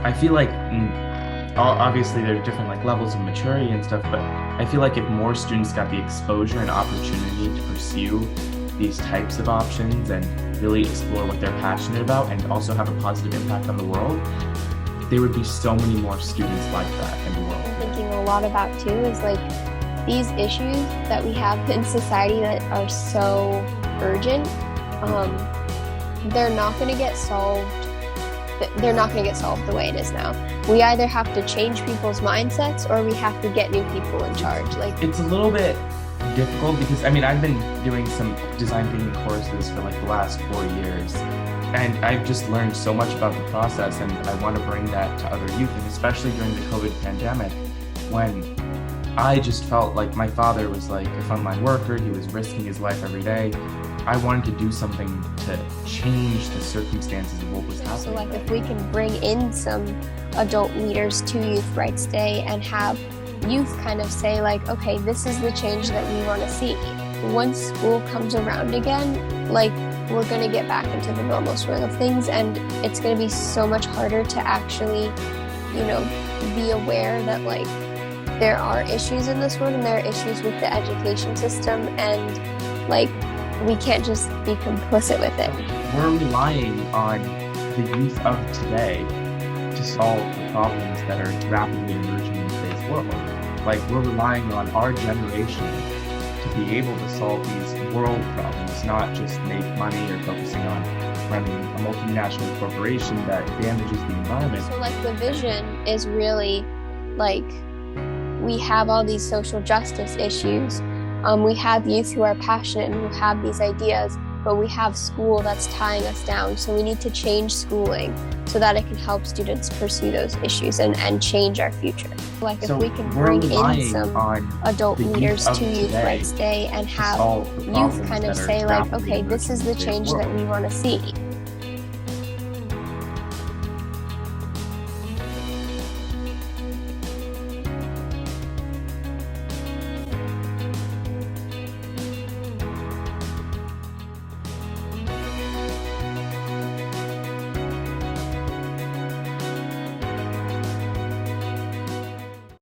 I feel like obviously there are different like levels of maturity and stuff, but I feel like if more students got the exposure and opportunity to pursue these types of options and really explore what they're passionate about and also have a positive impact on the world, there would be so many more students like that in the world. I'm thinking a lot about too is like these issues that we have in society that are so urgent, they're not going to get solved. They're not going to get solved the way it is now. We either have to change people's mindsets or we have to get new people in charge. Like, it's a little bit difficult because I mean I've been doing some design thinking courses for like the last 4 years, and I've just learned so much about the process, and I want to bring that to other youth, and especially during the COVID pandemic when I just felt like my father was like a frontline worker. He was risking his life every day. I wanted to do something to change the circumstances of what was happening. so like if we can bring in some adult leaders to Youth Rights Day and have youth kind of say like, okay, this is the change that we want to see. Once school comes around again, like we're going to get back into the normal swing of things, and it's going to be so much harder to actually, be aware that like there are issues in this world and there are issues with the education system, and like we can't just be complicit with it. We're relying on the youth of today to solve the problems that are rapidly emerging in today's world. Like we're relying on our generation to be able to solve these world problems, not just make money or focusing on running a multinational corporation that damages the environment. So like the vision is really like we have all these social justice issues. We have youth who are passionate and who have these ideas, but we have school that's tying us down. So we need to change schooling so that it can help students pursue those issues and change our future. Like if we can bring in some adult leaders to Youth Rights Day and have youth kind of say like, okay, this is the change that we want to see.